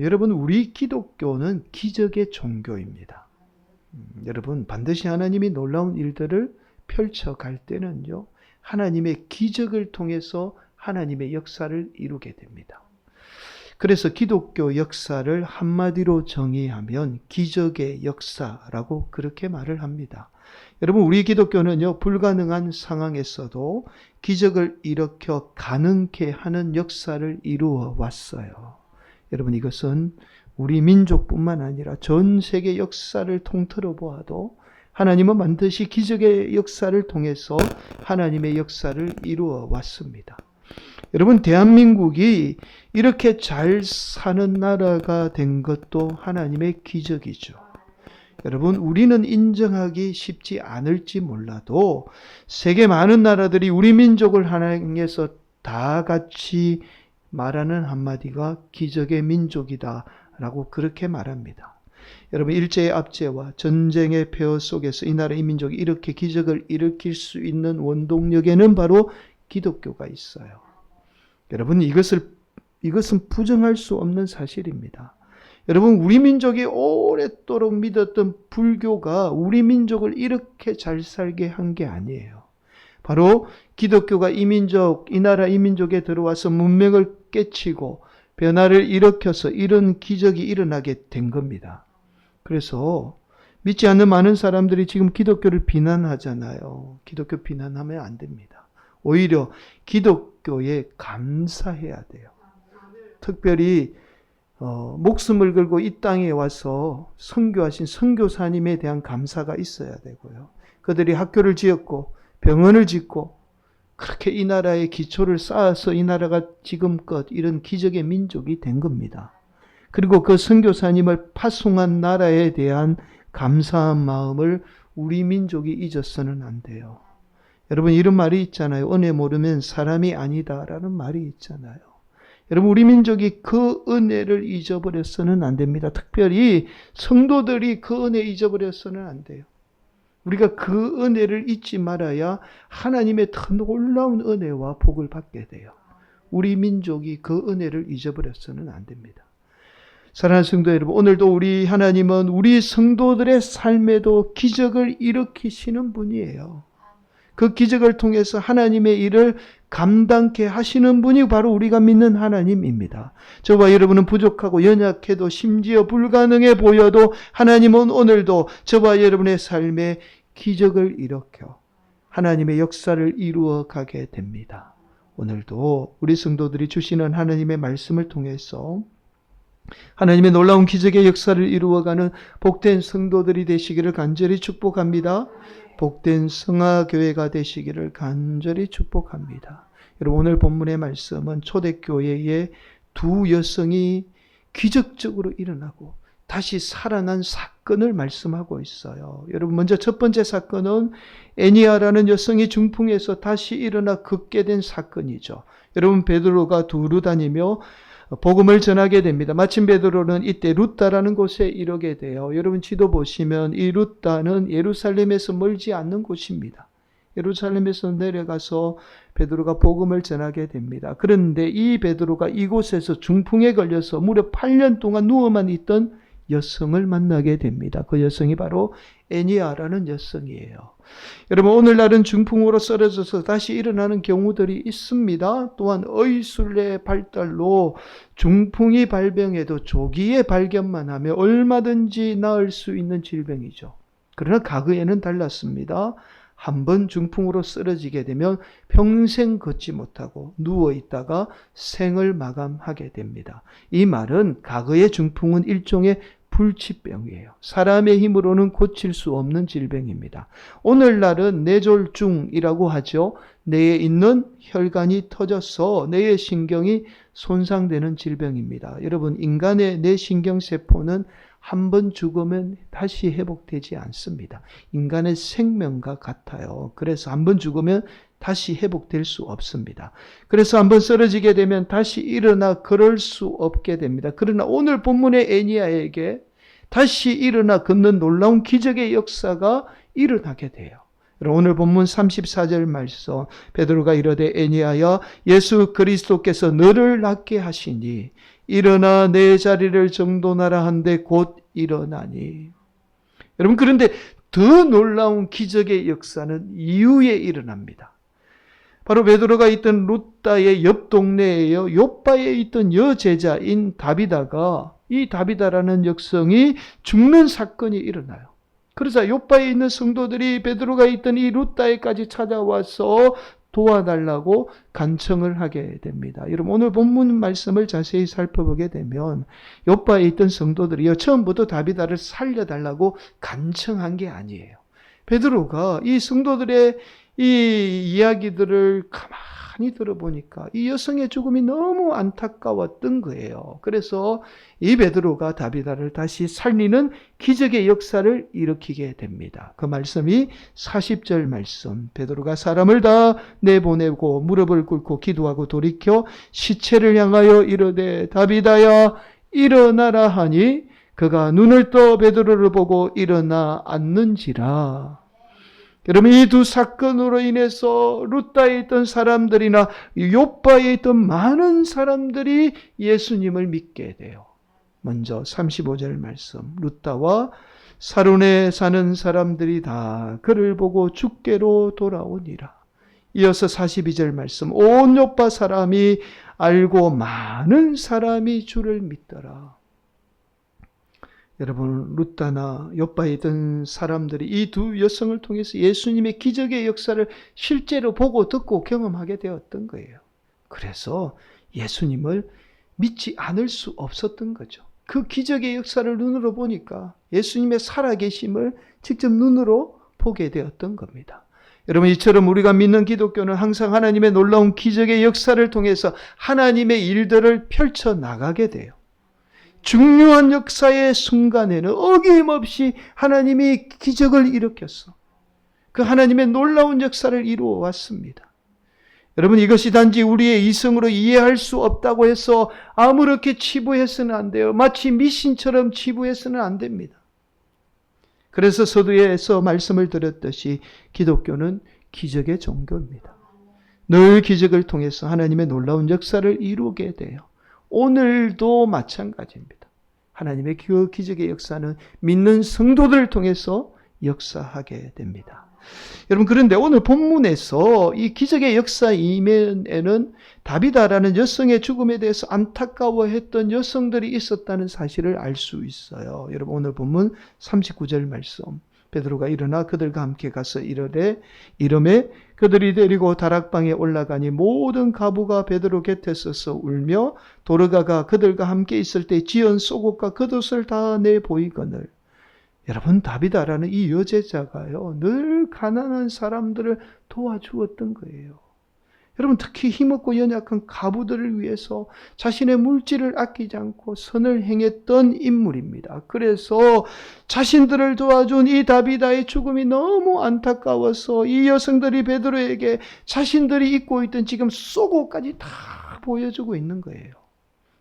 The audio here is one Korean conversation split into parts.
여러분, 우리 기독교는 기적의 종교입니다. 여러분, 반드시 하나님이 놀라운 일들을 펼쳐갈 때는요, 하나님의 기적을 통해서 하나님의 역사를 이루게 됩니다. 그래서 기독교 역사를 한마디로 정의하면 기적의 역사라고 그렇게 말을 합니다. 여러분, 우리 기독교는요, 불가능한 상황에서도 기적을 일으켜 가능케 하는 역사를 이루어 왔어요. 여러분, 이것은 우리 민족뿐만 아니라 전 세계 역사를 통틀어 보아도 하나님은 반드시 기적의 역사를 통해서 하나님의 역사를 이루어 왔습니다. 여러분, 대한민국이 이렇게 잘 사는 나라가 된 것도 하나님의 기적이죠. 여러분, 우리는 인정하기 쉽지 않을지 몰라도 세계 많은 나라들이 우리 민족을 향해서 다 같이 말하는 한마디가 기적의 민족이다라고 그렇게 말합니다. 여러분, 일제의 압제와 전쟁의 폐허 속에서 이 나라 이 민족이 이렇게 기적을 일으킬 수 있는 원동력에는 바로 기독교가 있어요. 여러분, 이것은 부정할 수 없는 사실입니다. 여러분, 우리 민족이 오랫도록 믿었던 불교가 우리 민족을 이렇게 잘 살게 한 게 아니에요. 바로 기독교가 이 민족, 이 나라 이 민족에 들어와서 문명을 깨치고 변화를 일으켜서 이런 기적이 일어나게 된 겁니다. 그래서 믿지 않는 많은 사람들이 지금 기독교를 비난하잖아요. 기독교 비난하면 안 됩니다. 오히려 기독교에 감사해야 돼요. 특별히 목숨을 걸고 이 땅에 와서 선교하신 선교사님에 대한 감사가 있어야 되고요. 그들이 학교를 지었고 병원을 짓고 그렇게 이 나라의 기초를 쌓아서 이 나라가 지금껏 이런 기적의 민족이 된 겁니다. 그리고 그 선교사님을 파송한 나라에 대한 감사한 마음을 우리 민족이 잊어서는 안 돼요. 여러분, 이런 말이 있잖아요. 은혜 모르면 사람이 아니다라는 말이 있잖아요. 여러분, 우리 민족이 그 은혜를 잊어버려서는 안 됩니다. 특별히 성도들이 그 은혜 잊어버려서는 안 돼요. 우리가 그 은혜를 잊지 말아야 하나님의 더 놀라운 은혜와 복을 받게 돼요. 우리 민족이 그 은혜를 잊어버려서는 안 됩니다. 사랑하는 성도 여러분, 오늘도 우리 하나님은 우리 성도들의 삶에도 기적을 일으키시는 분이에요. 그 기적을 통해서 하나님의 일을 감당케 하시는 분이 바로 우리가 믿는 하나님입니다. 저와 여러분은 부족하고 연약해도 심지어 불가능해 보여도 하나님은 오늘도 저와 여러분의 삶에 기적을 일으켜 하나님의 역사를 이루어 가게 됩니다. 오늘도 우리 성도들이 주시는 하나님의 말씀을 통해서 하나님의 놀라운 기적의 역사를 이루어가는 복된 성도들이 되시기를 간절히 축복합니다. 복된 성화교회가 되시기를 간절히 축복합니다. 여러분, 오늘 본문의 말씀은 초대교회의 두 여성이 기적적으로 일어나고 다시 살아난 사건을 말씀하고 있어요. 여러분, 먼저 첫 번째 사건은 애니아라는 여성이 중풍에서 다시 일어나 걷게 된 사건이죠. 여러분, 베드로가 두루 다니며 복음을 전하게 됩니다. 마침 베드로는 이때 루다라는 곳에 이르게 돼요. 여러분, 지도 보시면 이 루다는 예루살렘에서 멀지 않는 곳입니다. 예루살렘에서 내려가서 베드로가 복음을 전하게 됩니다. 그런데 이 베드로가 이곳에서 중풍에 걸려서 무려 8년 동안 누워만 있던 여성을 만나게 됩니다. 그 여성이 바로 애니아라는 여성이에요. 여러분, 오늘날은 중풍으로 쓰러져서 다시 일어나는 경우들이 있습니다. 또한 의술의 발달로 중풍이 발병해도 조기에 발견만 하면 얼마든지 나을 수 있는 질병이죠. 그러나 과거에는 달랐습니다. 한번 중풍으로 쓰러지게 되면 평생 걷지 못하고 누워있다가 생을 마감하게 됩니다. 이 말은 과거의 중풍은 일종의 불치병이에요. 사람의 힘으로는 고칠 수 없는 질병입니다. 오늘날은 뇌졸중이라고 하죠. 뇌에 있는 혈관이 터져서 뇌의 신경이 손상되는 질병입니다. 여러분, 인간의 뇌신경세포는 한번 죽으면 다시 회복되지 않습니다. 인간의 생명과 같아요. 그래서 한번 죽으면 다시 회복될 수 없습니다. 그래서 한번 쓰러지게 되면 다시 일어나 걸을 수 없게 됩니다. 그러나 오늘 본문의 애니아에게 다시 일어나 걷는 놀라운 기적의 역사가 일어나게 돼요. 오늘 본문 34절 말씀, 베드로가 이르되 애니아야, 예수 그리스도께서 너를 낫게 하시니 일어나 내 자리를 정돈하라 한데 곧 일어나니. 여러분, 그런데 더 놀라운 기적의 역사는 이후에 일어납니다. 바로 베드로가 있던 루다의 옆 동네에요, 요빠에 있던 여제자인 다비다가, 이 다비다라는 여성이 죽는 사건이 일어나요. 그러자 요빠에 있는 성도들이 베드로가 있던 이 루다에까지 찾아와서 도와달라고 간청을 하게 됩니다. 여러분, 오늘 본문 말씀을 자세히 살펴보게 되면 요빠에 있던 성도들이요, 처음부터 다비다를 살려달라고 간청한 게 아니에요. 베드로가 이 성도들의 이 이야기들을 가만히 들어보니까 이 여성의 죽음이 너무 안타까웠던 거예요. 그래서 이 베드로가 다비다를 다시 살리는 기적의 역사를 일으키게 됩니다. 그 말씀이 40절 말씀. 베드로가 사람을 다 내보내고 무릎을 꿇고 기도하고 돌이켜 시체를 향하여 이르되 다비다야 일어나라 하니 그가 눈을 떠 베드로를 보고 일어나 앉는지라. 여러분, 이 두 사건으로 인해서 루다에 있던 사람들이나 요빠에 있던 많은 사람들이 예수님을 믿게 돼요. 먼저 35절 말씀. 루다와 사론에 사는 사람들이 다 그를 보고 주께로 돌아오니라. 이어서 42절 말씀. 온 요빠 사람이 알고 많은 사람이 주를 믿더라. 여러분, 루다나 요빠에 있던 사람들이 이 두 여성을 통해서 예수님의 기적의 역사를 실제로 보고 듣고 경험하게 되었던 거예요. 그래서 예수님을 믿지 않을 수 없었던 거죠. 그 기적의 역사를 눈으로 보니까 예수님의 살아계심을 직접 눈으로 보게 되었던 겁니다. 여러분, 이처럼 우리가 믿는 기독교는 항상 하나님의 놀라운 기적의 역사를 통해서 하나님의 일들을 펼쳐 나가게 돼요. 중요한 역사의 순간에는 어김없이 하나님이 기적을 일으켰어. 그 하나님의 놀라운 역사를 이루어 왔습니다. 여러분, 이것이 단지 우리의 이성으로 이해할 수 없다고 해서 아무렇게 치부해서는 안 돼요. 마치 미신처럼 치부해서는 안 됩니다. 그래서 서두에서 말씀을 드렸듯이 기독교는 기적의 종교입니다. 늘 기적을 통해서 하나님의 놀라운 역사를 이루게 돼요. 오늘도 마찬가지입니다. 하나님의 그 기적의 역사는 믿는 성도들을 통해서 역사하게 됩니다. 여러분, 그런데 오늘 본문에서 이 기적의 역사 이면에는 다비다라는 여성의 죽음에 대해서 안타까워했던 여성들이 있었다는 사실을 알 수 있어요. 여러분, 오늘 본문 39절 말씀. 베드로가 일어나 그들과 함께 가서 이름에 그들이 데리고 다락방에 올라가니 모든 가부가 베드로 곁에 서서 울며 도르가가 그들과 함께 있을 때 지은 속옷과 겉옷을 다 내보이거늘. 여러분, 다비다라는 이 여제자가요, 늘 가난한 사람들을 도와주었던 거예요. 여러분, 특히 힘없고 연약한 가부들을 위해서 자신의 물질을 아끼지 않고 선을 행했던 인물입니다. 그래서 자신들을 도와준 이 다비다의 죽음이 너무 안타까워서 이 여성들이 베드로에게 자신들이 입고 있던 지금 속옷까지 다 보여주고 있는 거예요.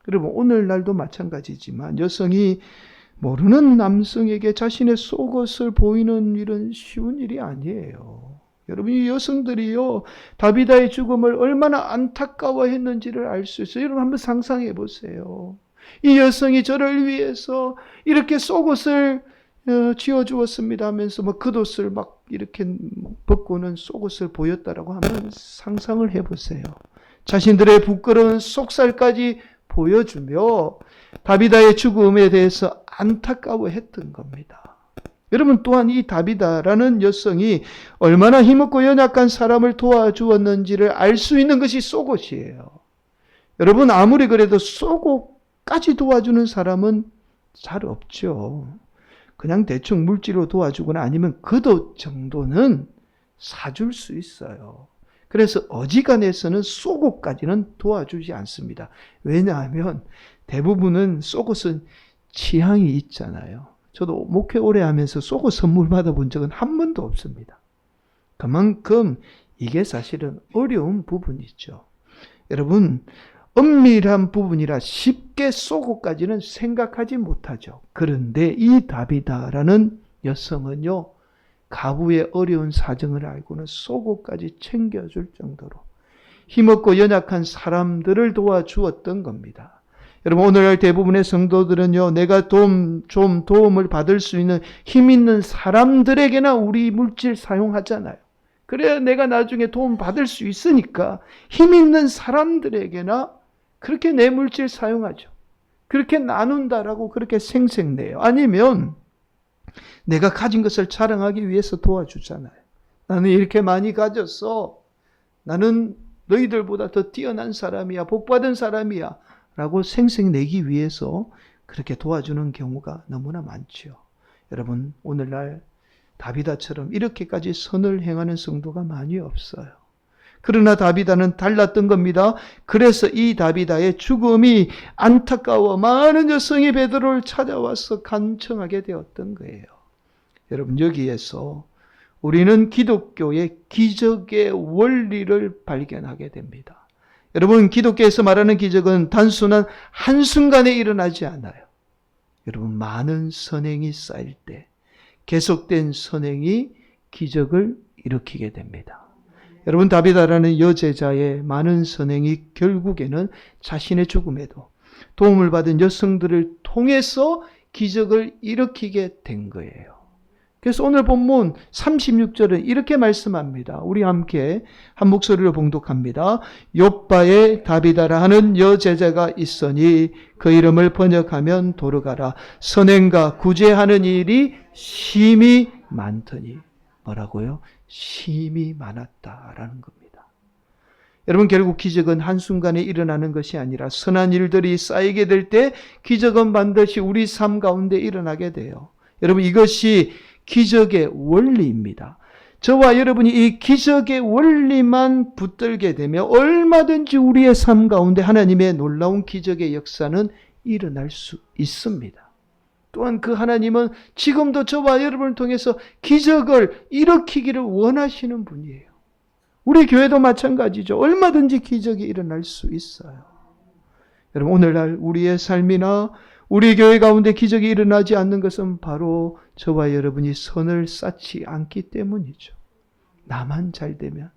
여러분, 오늘날도 마찬가지지만 여성이 모르는 남성에게 자신의 속옷을 보이는 일은 쉬운 일이 아니에요. 여러분, 이 여성들이요, 다비다의 죽음을 얼마나 안타까워했는지를 알 수 있어요. 여러분, 한번 상상해 보세요. 이 여성이 저를 위해서 이렇게 속옷을 지어주었습니다 하면서 겉옷을 막 이렇게 벗고는 속옷을 보였다라고 한번 상상을 해보세요. 자신들의 부끄러운 속살까지 보여주며 다비다의 죽음에 대해서 안타까워했던 겁니다. 여러분, 또한 이 다비다라는 여성이 얼마나 힘없고 연약한 사람을 도와주었는지를 알 수 있는 것이 속옷이에요. 여러분, 아무리 그래도 속옷까지 도와주는 사람은 잘 없죠. 그냥 대충 물질로 도와주거나 아니면 겉옷 정도는 사줄 수 있어요. 그래서 어지간해서는 속옷까지는 도와주지 않습니다. 왜냐하면 대부분은 속옷은 취향이 있잖아요. 저도 목회 오래 하면서 속옷 선물 받아본 적은 한 번도 없습니다. 그만큼 이게 사실은 어려운 부분이죠. 여러분, 엄밀한 부분이라 쉽게 속옷까지는 생각하지 못하죠. 그런데 이 다비다라는 여성은요, 가부의 어려운 사정을 알고는 속옷까지 챙겨줄 정도로 힘없고 연약한 사람들을 도와주었던 겁니다. 여러분, 오늘날 대부분의 성도들은요, 내가 도움을 받을 수 있는 힘 있는 사람들에게나 우리 물질 사용하잖아요. 그래야 내가 나중에 도움 받을 수 있으니까 힘 있는 사람들에게나 그렇게 내 물질 사용하죠. 그렇게 나눈다라고 그렇게 생색내요. 아니면 내가 가진 것을 자랑하기 위해서 도와주잖아요. 나는 이렇게 많이 가졌어. 나는 너희들보다 더 뛰어난 사람이야. 복받은 사람이야. 라고 생색내기 위해서 그렇게 도와주는 경우가 너무나 많죠. 여러분, 오늘날 다비다처럼 이렇게까지 선을 행하는 성도가 많이 없어요. 그러나 다비다는 달랐던 겁니다. 그래서 이 다비다의 죽음이 안타까워 많은 여성이 베드로를 찾아와서 간청하게 되었던 거예요. 여러분, 여기에서 우리는 기독교의 기적의 원리를 발견하게 됩니다. 여러분, 기독교에서 말하는 기적은 단순한 한순간에 일어나지 않아요. 여러분, 많은 선행이 쌓일 때 계속된 선행이 기적을 일으키게 됩니다. 여러분, 다비다라는 여제자의 많은 선행이 결국에는 자신의 죽음에도 도움을 받은 여성들을 통해서 기적을 일으키게 된 거예요. 그래서 오늘 본문 36절은 이렇게 말씀합니다. 우리 함께 한 목소리로 봉독합니다. 욥바에 다비다라 하는 여제자가 있으니 그 이름을 번역하면 도르가라. 선행과 구제하는 일이 심히 많더니. 뭐라고요? 심히 많았다라는 겁니다. 여러분, 결국 기적은 한순간에 일어나는 것이 아니라 선한 일들이 쌓이게 될 때 기적은 반드시 우리 삶 가운데 일어나게 돼요. 여러분, 이것이 기적의 원리입니다. 저와 여러분이 이 기적의 원리만 붙들게 되면 얼마든지 우리의 삶 가운데 하나님의 놀라운 기적의 역사는 일어날 수 있습니다. 또한 그 하나님은 지금도 저와 여러분을 통해서 기적을 일으키기를 원하시는 분이에요. 우리 교회도 마찬가지죠. 얼마든지 기적이 일어날 수 있어요. 여러분, 오늘날 우리의 삶이나 우리 교회 가운데 기적이 일어나지 않는 것은 바로 저와 여러분이 선을 쌓지 않기 때문이죠. 나만 잘 되면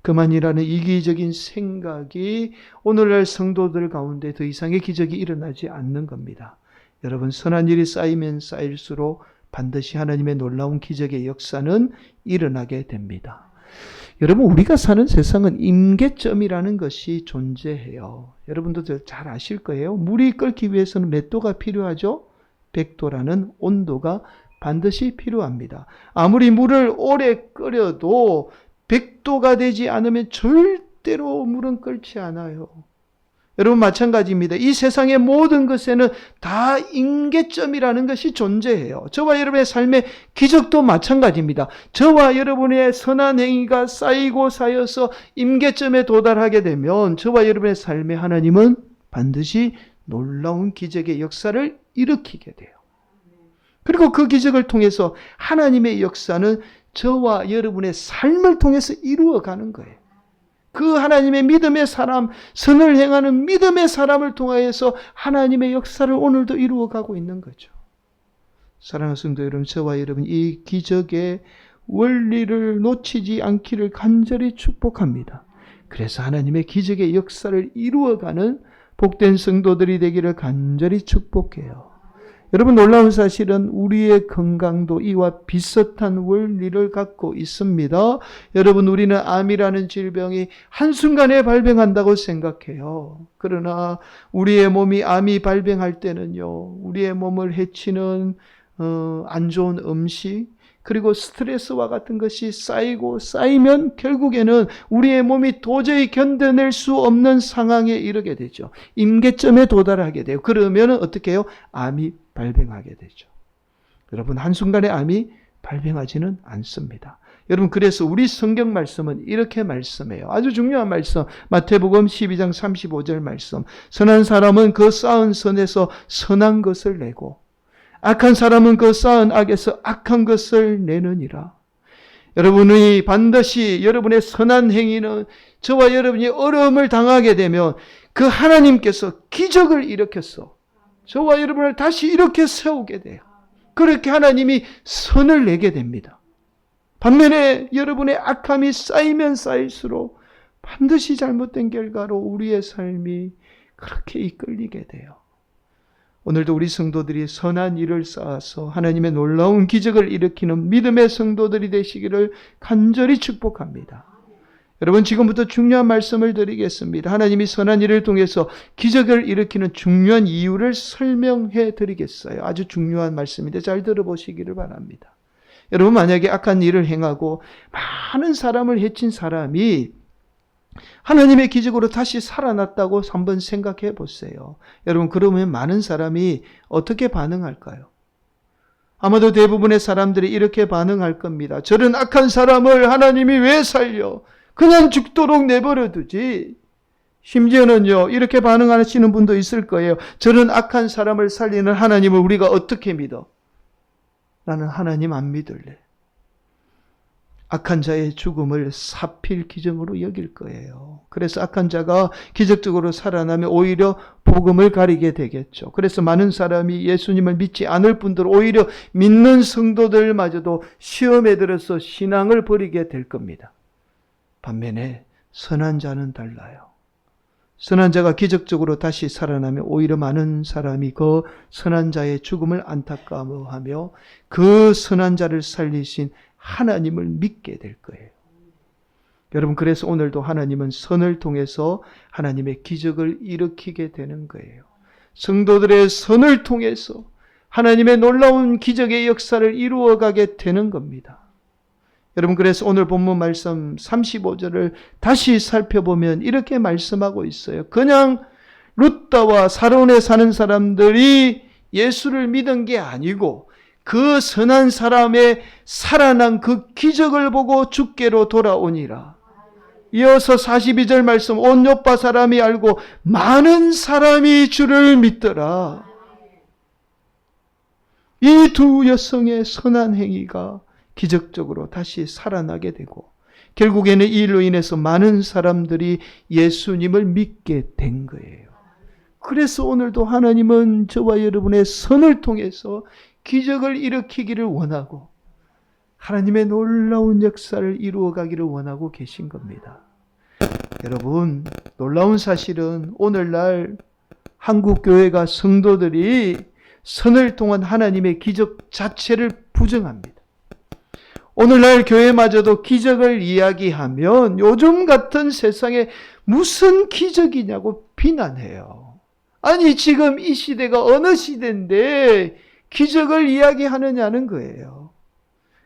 그만이라는 이기적인 생각이 오늘날 성도들 가운데 더 이상의 기적이 일어나지 않는 겁니다. 여러분, 선한 일이 쌓이면 쌓일수록 반드시 하나님의 놀라운 기적의 역사는 일어나게 됩니다. 여러분, 우리가 사는 세상은 임계점이라는 것이 존재해요. 여러분도 잘 아실 거예요. 물이 끓기 위해서는 몇 도가 필요하죠? 100도라는 온도가 반드시 필요합니다. 아무리 물을 오래 끓여도 100도가 되지 않으면 절대로 물은 끓지 않아요. 여러분, 마찬가지입니다. 이 세상의 모든 것에는 다 임계점이라는 것이 존재해요. 저와 여러분의 삶의 기적도 마찬가지입니다. 저와 여러분의 선한 행위가 쌓이고 쌓여서 임계점에 도달하게 되면 저와 여러분의 삶에 하나님은 반드시 놀라운 기적의 역사를 일으키게 돼요. 그리고 그 기적을 통해서 하나님의 역사는 저와 여러분의 삶을 통해서 이루어가는 거예요. 그 하나님의 믿음의 사람, 선을 행하는 믿음의 사람을 통하여서 하나님의 역사를 오늘도 이루어가고 있는 거죠. 사랑하는 성도 여러분, 저와 여러분 이 기적의 원리를 놓치지 않기를 간절히 축복합니다. 그래서 하나님의 기적의 역사를 이루어가는 복된 성도들이 되기를 간절히 축복해요. 여러분, 놀라운 사실은 우리의 건강도 이와 비슷한 원리를 갖고 있습니다. 여러분, 우리는 암이라는 질병이 한순간에 발병한다고 생각해요. 그러나 우리의 몸이 암이 발병할 때는요, 우리의 몸을 해치는 안 좋은 음식, 그리고 스트레스와 같은 것이 쌓이고 쌓이면 결국에는 우리의 몸이 도저히 견뎌낼 수 없는 상황에 이르게 되죠. 임계점에 도달하게 돼요. 그러면 어떻게 해요? 암이 발병하게 되죠. 여러분, 한순간에 암이 발병하지는 않습니다. 여러분, 그래서 우리 성경 말씀은 이렇게 말씀해요. 아주 중요한 말씀, 마태복음 12장 35절 말씀. 선한 사람은 그 쌓은 선에서 선한 것을 내고 악한 사람은 그 쌓은 악에서 악한 것을 내느니라. 여러분이 반드시 여러분의 선한 행위는 저와 여러분이 어려움을 당하게 되면 그 하나님께서 기적을 일으켜서 저와 여러분을 다시 이렇게 세우게 돼요. 그렇게 하나님이 선을 내게 됩니다. 반면에 여러분의 악함이 쌓이면 쌓일수록 반드시 잘못된 결과로 우리의 삶이 그렇게 이끌리게 돼요. 오늘도 우리 성도들이 선한 일을 쌓아서 하나님의 놀라운 기적을 일으키는 믿음의 성도들이 되시기를 간절히 축복합니다. 여러분, 지금부터 중요한 말씀을 드리겠습니다. 하나님이 선한 일을 통해서 기적을 일으키는 중요한 이유를 설명해 드리겠어요. 아주 중요한 말씀인데 잘 들어보시기를 바랍니다. 여러분, 만약에 악한 일을 행하고 많은 사람을 해친 사람이 하나님의 기적으로 다시 살아났다고 한번 생각해 보세요. 여러분, 그러면 많은 사람이 어떻게 반응할까요? 아마도 대부분의 사람들이 이렇게 반응할 겁니다. 저런 악한 사람을 하나님이 왜 살려? 그냥 죽도록 내버려 두지. 심지어는요, 이렇게 반응하시는 분도 있을 거예요. 저런 악한 사람을 살리는 하나님을 우리가 어떻게 믿어? 나는 하나님 안 믿을래. 악한 자의 죽음을 사필 기정으로 여길 거예요. 그래서 악한 자가 기적적으로 살아나면 오히려 복음을 가리게 되겠죠. 그래서 많은 사람이 예수님을 믿지 않을 분들, 오히려 믿는 성도들마저도 시험에 들어서 신앙을 버리게 될 겁니다. 반면에 선한 자는 달라요. 선한 자가 기적적으로 다시 살아나면 오히려 많은 사람이 그 선한 자의 죽음을 안타까워하며 그 선한 자를 살리신 하나님을 믿게 될 거예요. 여러분, 그래서 오늘도 하나님은 선을 통해서 하나님의 기적을 일으키게 되는 거예요. 성도들의 선을 통해서 하나님의 놀라운 기적의 역사를 이루어가게 되는 겁니다. 여러분, 그래서 오늘 본문 말씀 35절을 다시 살펴보면 이렇게 말씀하고 있어요. 그냥 룻다와 사론에 사는 사람들이 예수를 믿은 게 아니고 그 선한 사람의 살아난 그 기적을 보고 주께로 돌아오니라. 이어서 42절 말씀, 온 요파 사람이 알고 많은 사람이 주를 믿더라. 이 두 여성의 선한 행위가 기적적으로 다시 살아나게 되고 결국에는 이 일로 인해서 많은 사람들이 예수님을 믿게 된 거예요. 그래서 오늘도 하나님은 저와 여러분의 선을 통해서 기적을 일으키기를 원하고 하나님의 놀라운 역사를 이루어가기를 원하고 계신 겁니다. 여러분, 놀라운 사실은 오늘날 한국교회가 성도들이 선을 통한 하나님의 기적 자체를 부정합니다. 오늘날 교회마저도 기적을 이야기하면 요즘 같은 세상에 무슨 기적이냐고 비난해요. 아니, 지금 이 시대가 어느 시대인데 기적을 이야기하느냐는 거예요.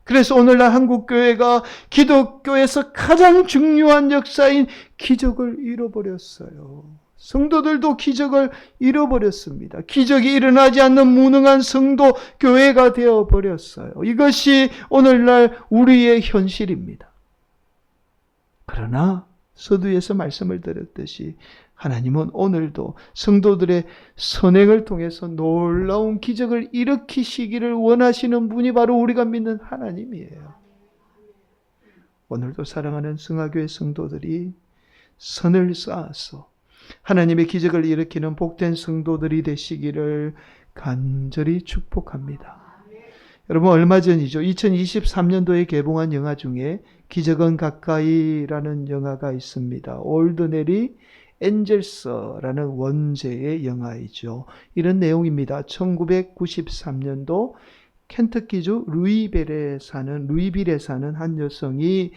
그래서 오늘날 한국교회가 기독교에서 가장 중요한 역사인 기적을 잃어버렸어요. 성도들도 기적을 잃어버렸습니다. 기적이 일어나지 않는 무능한 성도 교회가 되어버렸어요. 이것이 오늘날 우리의 현실입니다. 그러나 서두에서 말씀을 드렸듯이 하나님은 오늘도 성도들의 선행을 통해서 놀라운 기적을 일으키시기를 원하시는 분이 바로 우리가 믿는 하나님이에요. 오늘도 사랑하는 성화교회 성도들이 선을 쌓아서 하나님의 기적을 일으키는 복된 성도들이 되시기를 간절히 축복합니다. 여러분, 얼마 전이죠. 2023년도에 개봉한 영화 중에 기적은 가까이라는 영화가 있습니다. 올드네리 엔젤스라는 원제의 영화이죠. 이런 내용입니다. 1993년도 켄터키주 루이빌에 사는 한 여성이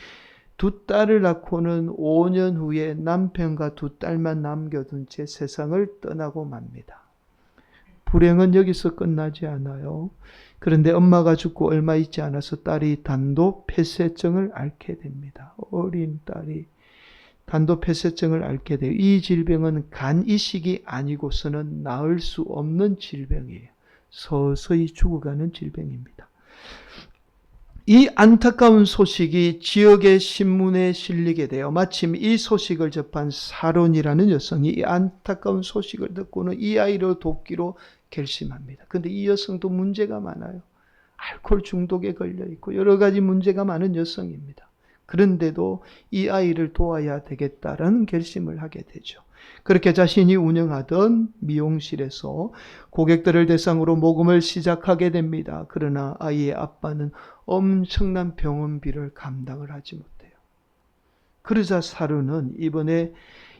두 딸을 낳고는 5년 후에 남편과 두 딸만 남겨둔 채 세상을 떠나고 맙니다. 불행은 여기서 끝나지 않아요. 그런데 엄마가 죽고 얼마 있지 않아서 딸이 단도폐쇄증을 앓게 됩니다. 어린 딸이 단도폐쇄증을 앓게 돼요. 이 질병은 간 이식이 아니고서는 나을 수 없는 질병이에요. 서서히 죽어가는 질병입니다. 이 안타까운 소식이 지역의 신문에 실리게 돼요. 마침 이 소식을 접한 사론이라는 여성이 이 안타까운 소식을 듣고는 이 아이를 돕기로 결심합니다. 그런데 이 여성도 문제가 많아요. 알코올 중독에 걸려 있고 여러 가지 문제가 많은 여성입니다. 그런데도 이 아이를 도와야 되겠다라는 결심을 하게 되죠. 그렇게 자신이 운영하던 미용실에서 고객들을 대상으로 모금을 시작하게 됩니다. 그러나 아이의 아빠는 엄청난 병원비를 감당을 하지 못해요. 그러자 사루는 이번에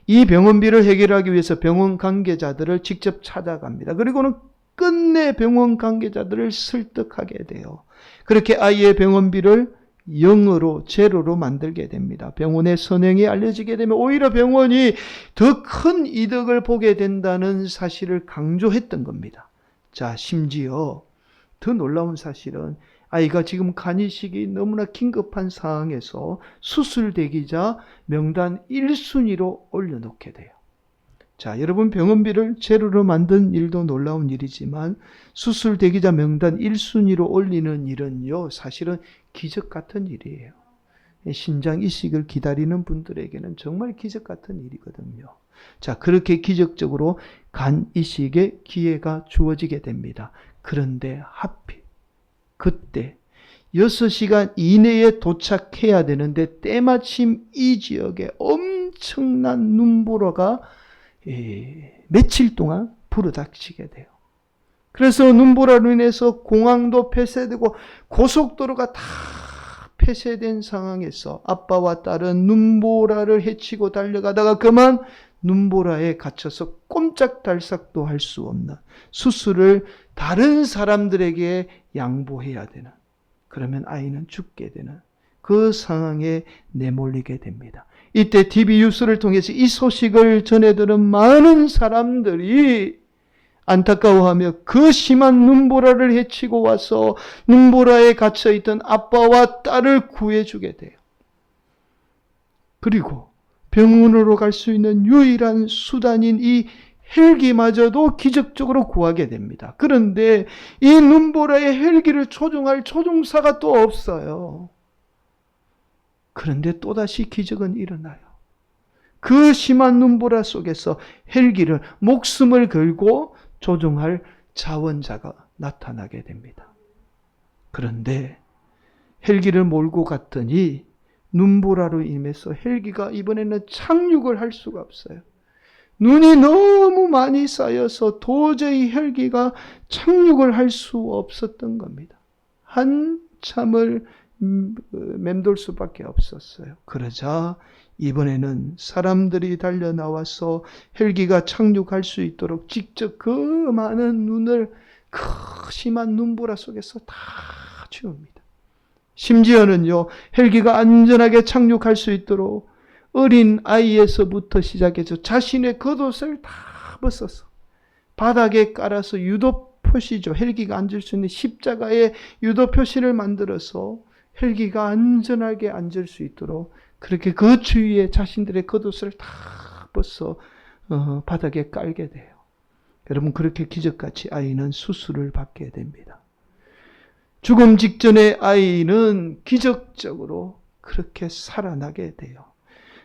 이 병원비를 해결하기 위해서 병원 관계자들을 직접 찾아갑니다. 그리고는 끝내 병원 관계자들을 설득하게 돼요. 그렇게 아이의 병원비를 0으로 제로로 만들게 됩니다. 병원의 선행이 알려지게 되면 오히려 병원이 더 큰 이득을 보게 된다는 사실을 강조했던 겁니다. 자, 심지어 더 놀라운 사실은 아이가 지금 간이식이 너무나 긴급한 상황에서 수술 대기자 명단 1순위로 올려놓게 돼요. 자, 여러분, 병원비를 제로로 만든 일도 놀라운 일이지만 수술 대기자 명단 1순위로 올리는 일은요, 사실은 기적 같은 일이에요. 신장 이식을 기다리는 분들에게는 정말 기적 같은 일이거든요. 자, 그렇게 기적적으로 간 이식의 기회가 주어지게 됩니다. 그런데 하필 그때 6시간 이내에 도착해야 되는데 때마침 이 지역에 엄청난 눈보라가 며칠 동안 불어닥치게 돼요. 그래서 눈보라로 인해서 공항도 폐쇄되고 고속도로가 다 폐쇄된 상황에서 아빠와 딸은 눈보라를 헤치고 달려가다가 그만 눈보라에 갇혀서 꼼짝달싹도 할 수 없는 수술을 다른 사람들에게 양보해야 되는, 그러면 아이는 죽게 되는 그 상황에 내몰리게 됩니다. 이때 TV 뉴스를 통해서 이 소식을 전해들은 많은 사람들이 안타까워하며 그 심한 눈보라를 헤치고 와서 눈보라에 갇혀있던 아빠와 딸을 구해주게 돼요. 그리고 병원으로 갈 수 있는 유일한 수단인 이 헬기마저도 기적적으로 구하게 됩니다. 그런데 이 눈보라의 헬기를 조종할 조종사가 또 없어요. 그런데 또다시 기적은 일어나요. 그 심한 눈보라 속에서 헬기를 목숨을 걸고 조종할 자원자가 나타나게 됩니다. 그런데 헬기를 몰고 갔더니 눈보라로 인해서 헬기가 이번에는 착륙을 할 수가 없어요. 눈이 너무 많이 쌓여서 도저히 헬기가 착륙을 할 수 없었던 겁니다. 한참을 맴돌 수밖에 없었어요. 그러자 이번에는 사람들이 달려 나와서 헬기가 착륙할 수 있도록 직접 그 많은 눈을 그 심한 눈보라 속에서 다 치웁니다. 심지어는요, 헬기가 안전하게 착륙할 수 있도록 어린 아이에서부터 시작해서 자신의 겉옷을 다 벗어서 바닥에 깔아서 유도 표시죠. 헬기가 앉을 수 있는 십자가의 유도 표시를 만들어서 헬기가 안전하게 앉을 수 있도록 그렇게 그 주위에 자신들의 겉옷을 다 벗어 바닥에 깔게 돼요. 여러분, 그렇게 기적같이 아이는 수술을 받게 됩니다. 죽음 직전의 아이는 기적적으로 그렇게 살아나게 돼요.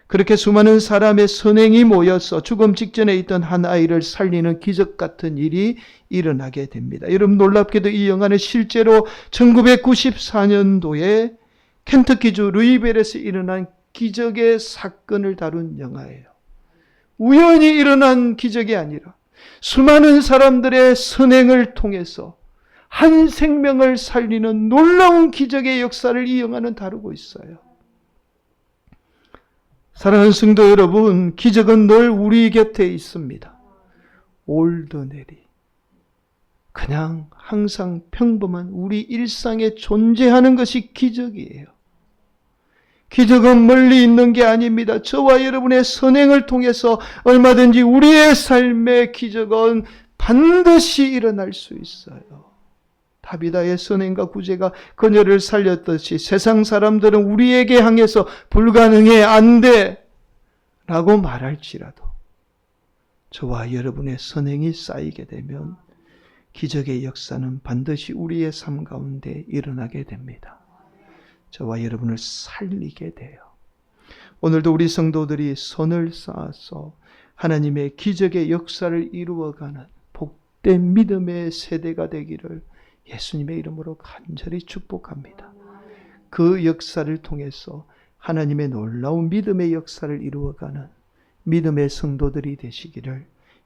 그렇게 수많은 사람의 선행이 모여서 죽음 직전에 있던 한 아이를 살리는 기적 같은 일이 일어나게 됩니다. 여러분, 놀랍게도 이 영화는 실제로 1994년도에 켄터키주 루이벨에서 일어난 기적의 사건을 다룬 영화예요. 우연히 일어난 기적이 아니라 수많은 사람들의 선행을 통해서 한 생명을 살리는 놀라운 기적의 역사를 이 영화는 다루고 있어요. 사랑하는 성도 여러분, 기적은 늘 우리 곁에 있습니다. 올드네리, 그냥 항상 평범한 우리 일상에 존재하는 것이 기적이에요. 기적은 멀리 있는 게 아닙니다. 저와 여러분의 선행을 통해서 얼마든지 우리의 삶의 기적은 반드시 일어날 수 있어요. 다비다의 선행과 구제가 그녀를 살렸듯이 세상 사람들은 우리에게 향해서 불가능해, 안 돼 라고 말할지라도 저와 여러분의 선행이 쌓이게 되면 기적의 역사는 반드시 우리의 삶 가운데 일어나게 됩니다. 저와 여러분을 살리게 돼요. 오늘도 우리 성도들이 선을 쌓아서 하나님의 기적의 역사를 이루어가는 복된 믿음의 세대가 되기를 예수님의 이름으로 간절히 축복합니다. 그 역사를 통해서 하나님의 놀라운 믿음의 역사를 이루어가는 믿음의 성도들이 되시기를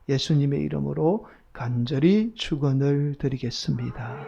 예수님의 이름으로 간절히 축원을 드리겠습니다.